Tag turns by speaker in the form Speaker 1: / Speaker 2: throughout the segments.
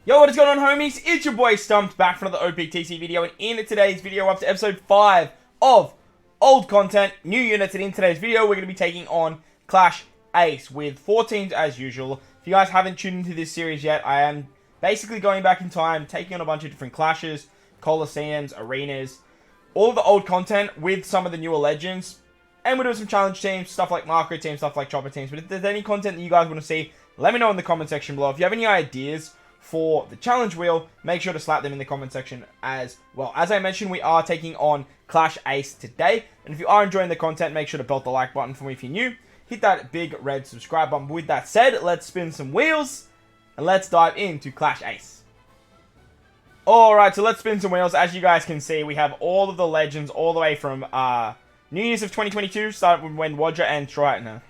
Speaker 1: Yo, what is going on, homies? It's your boy StumpD back for another OPTC video, and in today's video, up to episode 5 of old content, new units, and in today's video, we're going to be taking on Clash Ace with 4 teams as usual. If you guys haven't tuned into this series yet, I am basically going back in time, taking on a bunch of different clashes, coliseums, arenas, all of the old content with some of the newer legends, and we're doing some challenge teams, stuff like Marco teams, stuff like Chopper teams. But if there's any content that you guys want to see, let me know in the comment section below. If you have any ideas for the challenge wheel, make sure to slap them in the comment section as well. As I mentioned, we are taking on Clash Ace today, and if you are enjoying the content, make sure to belt the like button for me if you're new. Hit that big red subscribe button. With that said, let's spin some wheels, and let's dive into Clash Ace. Alright, so let's spin some wheels. As you guys can see, we have all of the legends all the way from New Year's of 2022, started with when Wadra and Triton.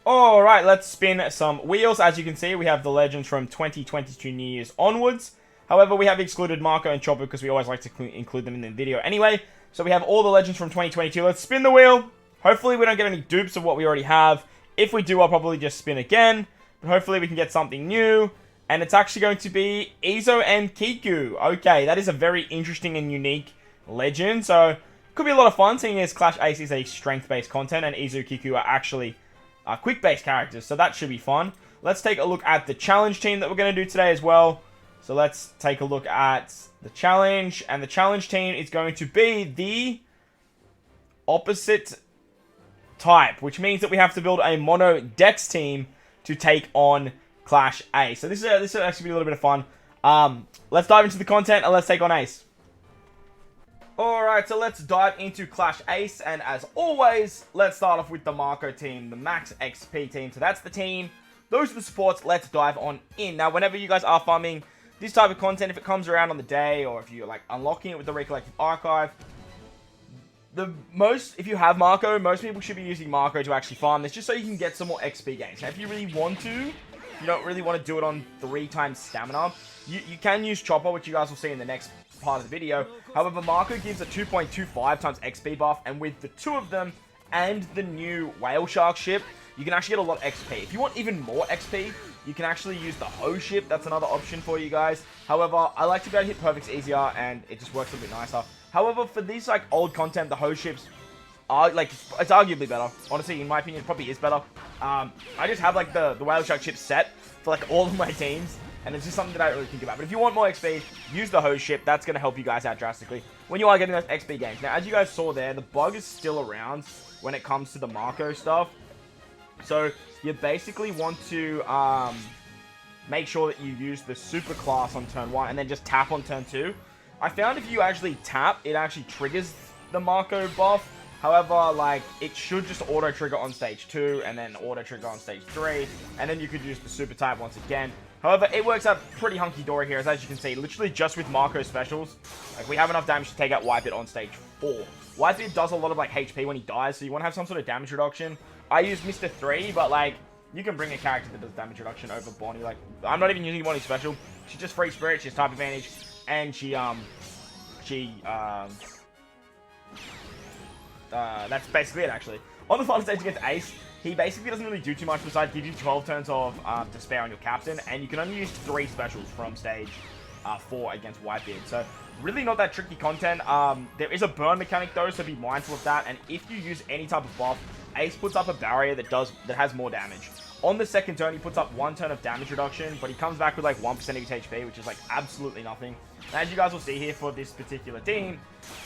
Speaker 1: Alright, let's spin some wheels. As you can see, we have the legends from 2022 New Year's onwards. However, we have excluded Marco and Chopper because we always like to include them in the video anyway. So we have all the legends from 2022. Let's spin the wheel. Hopefully we don't get any dupes of what we already have. If we do, I'll probably just spin again. But hopefully we can get something new. And it's actually going to be Izo LKiku. Okay, that is a very interesting and unique legend. So, could be a lot of fun, seeing as Clash Ace is a strength-based content and Izo LKiku are actually quick-based characters, so that should be fun. Let's take a look at the challenge team that we're going to do today as well. So let's take a look at the challenge, and the challenge team is going to be the opposite type, which means that we have to build a mono dex team to take on Clash Ace. So this will actually be a little bit of fun. Let's dive into the content and let's take on Ace. Alright, so let's dive into Clash Ace, and as always, let's start off with the Marco team, the Max XP team. So that's the team. Those are the supports. Let's dive on in. Now, whenever you guys are farming this type of content, if it comes around on the day, or if you're like unlocking it with the Recollective Archive, if you have Marco, most people should be using Marco to actually farm this, just so you can get some more XP gains. Now, if you really want to, you don't really want to do it on 3 times stamina, you can use Chopper, which you guys will see in the next part of the video. However, Marco gives a 2.25 times XP buff, and with the 2 of them and the new whale shark ship, you can actually get a lot of XP. If you want even more XP, you can actually use the hose ship. That's another option for you guys. However, I like to be able to hit perfects easier, and it just works a bit nicer. However, for these like old content, the hose ships are like, it's arguably better. Honestly, in my opinion, it probably is better. I just have like the whale shark ship set for like all of my teams, and it's just something that I don't really think about. But if you want more XP, use the hose ship. That's going to help you guys out drastically when you are getting those XP gains. Now, as you guys saw there, the bug is still around when it comes to the Marco stuff. So, you basically want to make sure that you use the super class on turn 1 and then just tap on turn 2. I found if you actually tap, it actually triggers the Marco buff. However, like, it should just auto-trigger on stage 2 and then auto-trigger on stage 3. And then you could use the super type once again. However, it works out pretty hunky-dory here, as you can see, literally just with Marco specials. Like, we have enough damage to take out Whitebeard on stage 4. Whitebeard does a lot of, like, HP when he dies, so you want to have some sort of damage reduction. I use Mr. 3, but, like, you can bring a character that does damage reduction over Bonnie. Like, I'm not even using Bonnie special. She's just free spirit, she has type advantage, and that's basically it, actually. On the final stage against Ace, he basically doesn't really do too much besides give you 12 turns of despair on your captain, and you can only use 3 specials from stage 4 against Whitebeard. So, really not that tricky content. There is a burn mechanic though, so be mindful of that, and if you use any type of buff, Ace puts up a barrier that has more damage. On the second turn, he puts up 1 turn of damage reduction, but he comes back with like 1% of his HP, which is like absolutely nothing. And as you guys will see here for this particular team,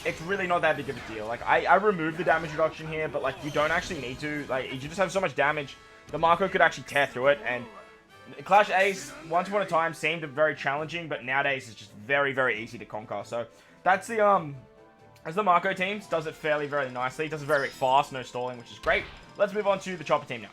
Speaker 1: it's really not that big of a deal. Like, I removed the damage reduction here, but like, you don't actually need to. Like, you just have so much damage, the Marco could actually tear through it. And Clash Ace, once upon a time, seemed very challenging, but nowadays it's just very, very easy to conquer. So that's the as the Marco team does it very nicely. It does it very fast, no stalling, which is great. Let's move on to the Chopper team now.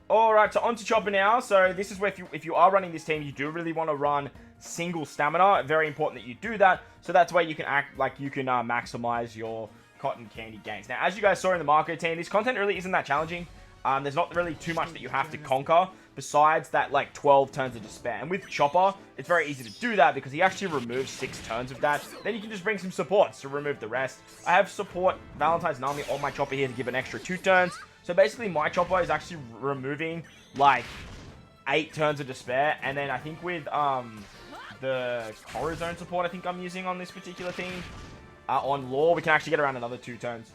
Speaker 1: Alright, so on to Chopper now. So this is where if you are running this team, you do really want to run single stamina. Very important that you do that. So that's where you can maximize your cotton candy gains. Now, as you guys saw in the Marco team, this content really isn't that challenging. There's not really too much that you have to conquer besides that like 12 turns of despair. And with Chopper, it's very easy to do that because he actually removes 6 turns of that. Then you can just bring some supports to remove the rest. I have support Valentine's Nami on my Chopper here to give an extra 2 turns. So basically, my Chopper is actually removing like 8 turns of despair. And then I think with the Corazon support I think I'm using on this particular team, on Law, we can actually get around another 2 turns.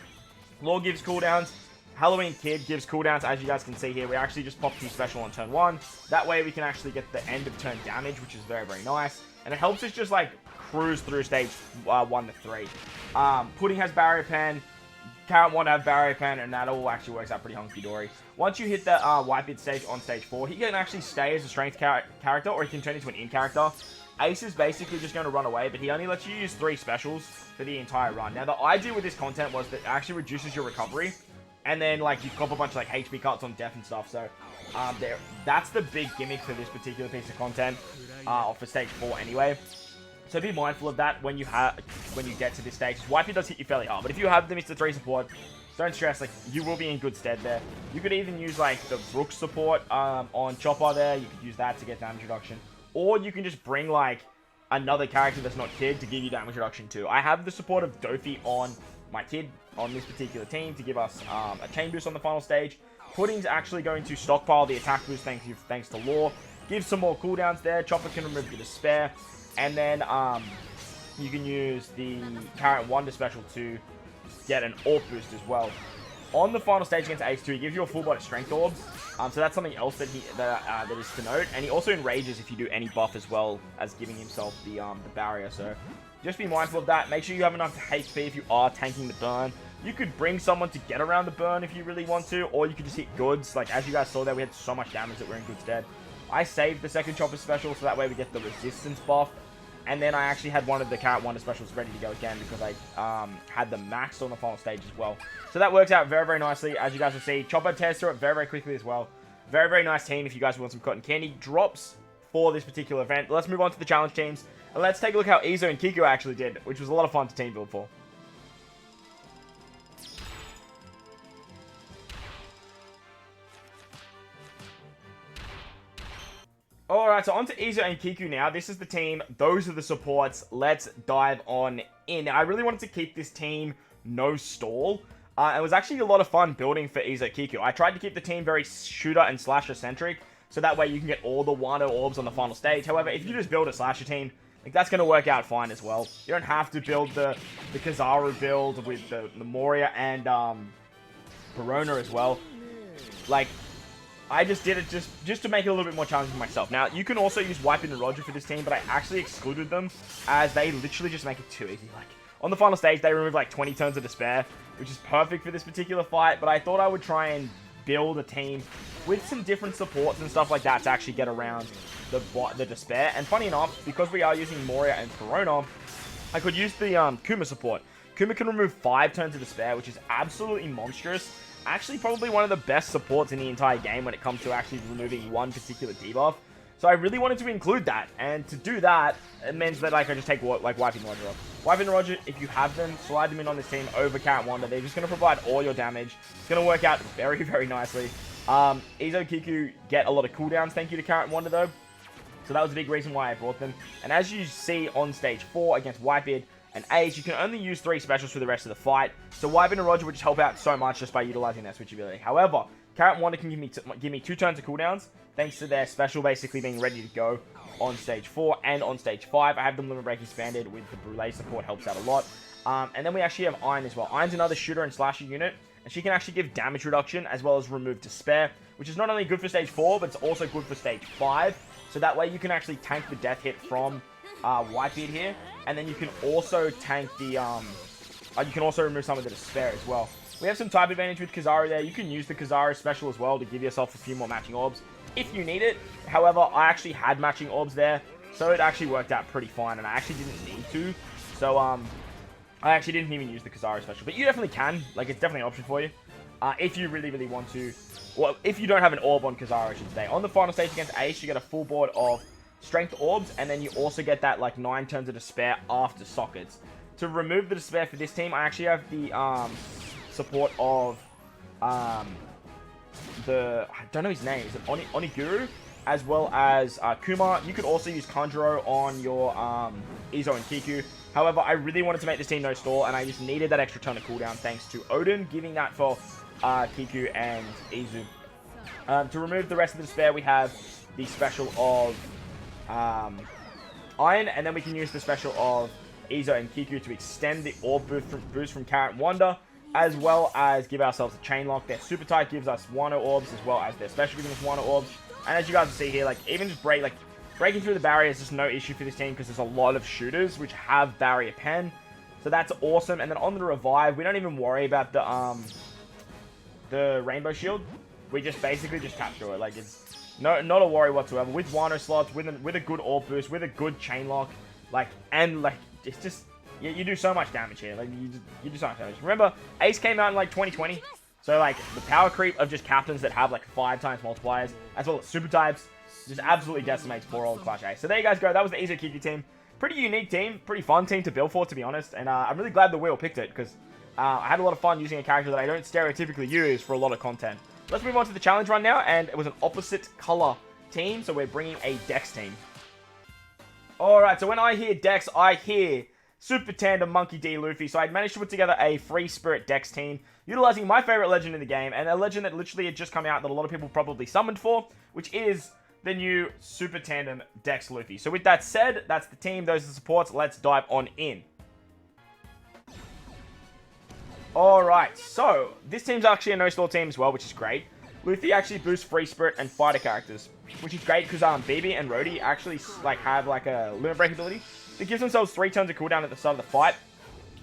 Speaker 1: Law gives cooldowns. Halloween Kid gives cooldowns. As you guys can see here, we actually just pop 2 special on turn 1. That way we can actually get the end of turn damage, which is very, very nice. And it helps us just like cruise through stage 1 to 3. Pudding has Barrier Pen. Carrot Wanda have Barrier Pen, and that all actually works out pretty hunky-dory. Once you hit the White Bit stage on stage 4, he can actually stay as a strength character, or he can turn into an in character. Ace is basically just going to run away, but he only lets you use 3 specials for the entire run. Now, the idea with this content was that it actually reduces your recovery, and then, like, you cop a bunch of, like, HP cuts on death and stuff, so, that's the big gimmick for this particular piece of content, for stage 4 anyway. So be mindful of that when you get to this stage. Wipey does hit you fairly hard, but if you have the Mr. 3 support, don't stress, like, you will be in good stead there. You could even use, like, the Rook support, on Chopper there. You could use that to get damage reduction. Or you can just bring, like, another character that's not Kid to give you damage reduction too. I have the support of Dofi on my Kid on this particular team to give us a chain boost on the final stage. Pudding's actually going to stockpile the attack boost thanks to Law. Give some more cooldowns there. Chopper can remove the Despair. And then you can use the Carrot Wonder special to get an Orb boost as well. On the final stage against Ace 2, he gives you a full body Strength Orbs. So that's something else that that is to note. And he also enrages if you do any buff as well as giving himself the barrier. So just be mindful of that. Make sure you have enough HP if you are tanking the burn. You could bring someone to get around the burn if you really want to, or you could just hit goods. Like, as you guys saw there, we had so much damage that we're in good stead. I saved the second Chopper special, so that way we get the resistance buff. And then I actually had one of the Carrot Wonder specials ready to go again because I had them maxed on the final stage as well. So that works out very, very nicely. As you guys will see, Chopper tears through it very, very quickly as well. Very, very nice team if you guys want some cotton candy drops for this particular event. Let's move on to the challenge teams. And let's take a look how Izo and Kiku actually did, which was a lot of fun to team build for. Alright, so on to Izo and Kiku now. This is the team. Those are the supports. Let's dive on in. I really wanted to keep this team no stall. It was actually a lot of fun building for Izo Kiku. I tried to keep the team very shooter and slasher centric, so that way you can get all the Wano orbs on the final stage. However, if you just build a slasher team, like, that's going to work out fine as well. You don't have to build the Kizaru build with the Moria and Verona as well. Like, I just did it just to make it a little bit more challenging for myself. Now, you can also use Wipe and Roger for this team, but I actually excluded them as they literally just make it too easy. Like, on the final stage, they remove like 20 turns of despair, which is perfect for this particular fight, but I thought I would try and build a team with some different supports and stuff like that to actually get around the despair. And funny enough, because we are using Moria and Corona, I could use the Kuma support. Kuma can remove 5 turns of despair, which is absolutely monstrous. Actually, probably one of the best supports in the entire game when it comes to actually removing one particular debuff. So I really wanted to include that, and to do that, it means that I can just take like Wiping Roger off. Wiping Roger, if you have them, slide them in on this team over Carrot Wanda. They're just going to provide all your damage. It's going to work out very, very nicely. Izo Kiku get a lot of cooldowns, thank you to Carrot Wanda though. So that was a big reason why I brought them. And as you see on stage 4 against Whitebeard and Ace, you can only use 3 specials for the rest of the fight. So Wyvern and Roger would just help out so much just by utilizing their switchability. However, Carrot Wanda can give me 2 turns of cooldowns, thanks to their special basically being ready to go on stage 4 and on stage 5. I have them Limit Break expanded with the Brûlé support, helps out a lot. And then we actually have Iron as well. Iron's another shooter and slasher unit, and she can actually give damage reduction as well as remove Despair, which is not only good for stage 4, but it's also good for stage 5. So that way you can actually tank the death hit from Whitebeard here, and then you can also tank the, you can also remove some of the Despair as well. We have some type advantage with Kizaru there. You can use the Kizaru special as well to give yourself a few more matching orbs if you need it. However, I actually had matching orbs there, so it actually worked out pretty fine, and I actually didn't need to. So, I actually didn't even use the Kizaru special, but you definitely can. Like, it's definitely an option for you. If you really, really want to. Well, if you don't have an orb on Kizaru, I should say. On the final stage against Ace, you get a full board of strength orbs, and then you also get that, like, 9 turns of despair after sockets. To remove the despair for this team, I actually have the, support of, I don't know his name. Is it Oniguru? As well as, Kuma. You could also use Kanjuro on your, Izo and Kiku. However, I really wanted to make this team no stall, and I just needed that extra turn of cooldown thanks to Odin giving that for Kiku and Izu. To remove the rest of the despair, we have the special of Iron, and then we can use the special of Izo and Kiku to extend the orb boost from Carrot and Wonder, as well as give ourselves a chain lock. Their super type gives us Wano orbs, as well as their special giving us Wano orbs. And as you guys can see here, like even just breaking through the barrier is just no issue for this team because there's a lot of shooters which have barrier pen. So that's awesome. And then on the revive, we don't even worry about the rainbow shield. We just basically just tap through it. Like it's not a worry whatsoever. With Wano slots, with a good orb boost, with a good chain lock, it's just you do so much damage here. Like you do so much damage. Remember, Ace came out in like 2020. So like the power creep of just captains that have like 5 times multipliers, as well as super types, just absolutely decimates poor old Clash Ace. So there you guys go. That was the Izo LKiku team. Pretty unique team, pretty fun team to build for, to be honest. And I'm really glad the wheel picked it because I had a lot of fun using a character that I don't stereotypically use for a lot of content. Let's move on to the challenge run now, and it was an opposite color team, so we're bringing a Dex team. Alright, so when I hear Dex, I hear Super Tandem Monkey D Luffy. So I managed to put together a Free Spirit Dex team, utilizing my favorite legend in the game, and a legend that literally had just come out that a lot of people probably summoned for, which is the new Super Tandem Dex Luffy. So with that said, that's the team, those are the supports, let's dive on in. Alright, so this team's actually a no-store team as well, which is great. Luffy actually boosts Free Spirit and fighter characters, which is great because BB and Rhodey actually have like a limit break ability that gives themselves 3 turns of cooldown at the start of the fight.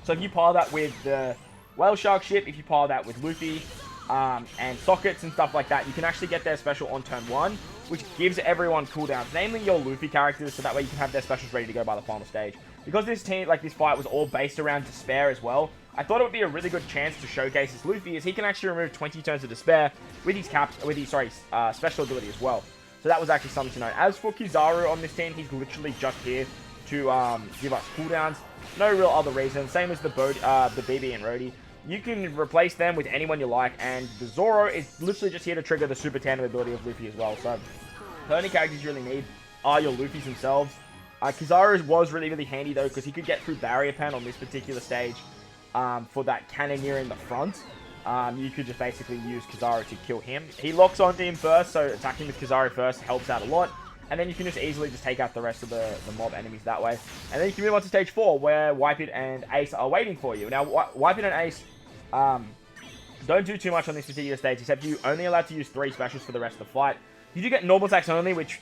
Speaker 1: So if you pile that with the Whale Shark ship, if you pile that with Luffy and sockets and stuff like that, you can actually get their special on turn 1, which gives everyone cooldowns, namely your Luffy characters, so that way you can have their specials ready to go by the final stage. Because this team, this fight was all based around Despair as well, I thought it would be a really good chance to showcase this Luffy, as he can actually remove 20 turns of Despair with his special ability as well. So that was actually something to note. As for Kizaru on this team, he's literally just here to give us cooldowns. No real other reason. Same as the BB and Rhodey. You can replace them with anyone you like, and the Zoro is literally just here to trigger the Super Tandem ability of Luffy as well. So the only characters you really need are your Luffys themselves. Kizaru was really, really handy though, because he could get through barrier pen on this particular stage for that cannoneer in the front. You could just basically use Kizaru to kill him. He locks onto him first, so attacking with Kizaru first helps out a lot. And then you can just easily just take out the rest of the mob enemies that way. And then you can move on to stage 4, where Whitebeard and Ace are waiting for you. Now, Whitebeard and Ace don't do too much on this particular stage, except you're only allowed to use 3 specials for the rest of the fight. You do get normal attacks only, which,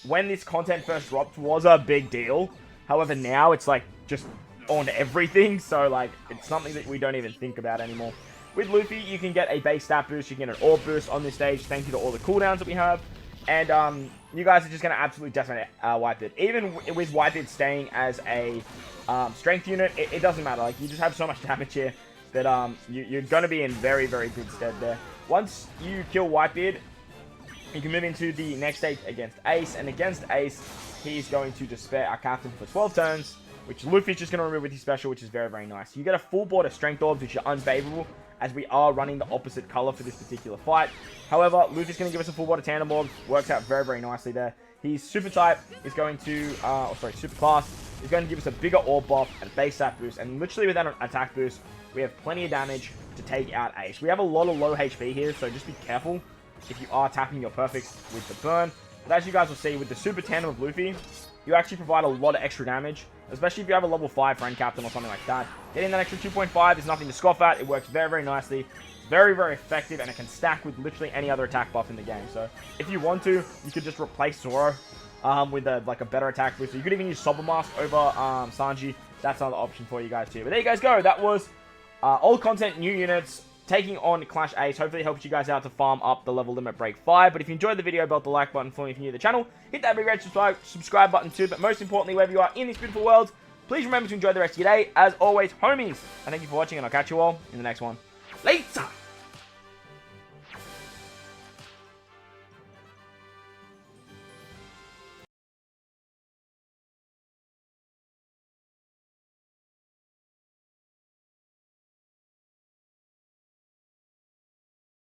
Speaker 1: when this content first dropped, was a big deal. However, now it's, just on everything, so, it's something that we don't even think about anymore. With Luffy, you can get a base stat boost, you can get an orb boost on this stage, thank you to all the cooldowns that we have. And, you guys are just going to absolutely decimate Whitebeard. Even with Whitebeard staying as a strength unit, it doesn't matter. You just have so much damage here that you're going to be in very, very good stead there. Once you kill Whitebeard, you can move into the next stage against Ace. And against Ace, he's going to Despair our captain for 12 turns, which Luffy's just going to remove with his special, which is very, very nice. You get a full board of strength orbs, which are unfavorable, as we are running the opposite color for this particular fight. However, Luffy's going to give us a full board of tandem orbs. Works out very, very nicely there. His super type is going to, super class is going to give us a bigger orb buff and base stat boost. And literally without an attack boost, we have plenty of damage to take out Ace. We have a lot of low HP here, so just be careful if you are tapping your perfects with the burn. But as you guys will see, with the super tandem of Luffy, you actually provide a lot of extra damage, especially if you have a level 5 friend captain or something like that. Getting that extra 2.5 is nothing to scoff at. It works very, very nicely. It's very, very effective, and it can stack with literally any other attack buff in the game. So if you want to, you could just replace Zoro with a better attack boost. So you could even use Sober Mask over Sanji. That's another option for you guys too. But there you guys go. That was old content, new units, taking on Clash Ace. Hopefully it helps you guys out to farm up the level limit break 5. But if you enjoyed the video, belt the like button for me if you're new to the channel. Hit that big red subscribe button too. But most importantly, wherever you are in this beautiful world, please remember to enjoy the rest of your day. As always, homies, and thank you for watching, and I'll catch you all in the next one. Later!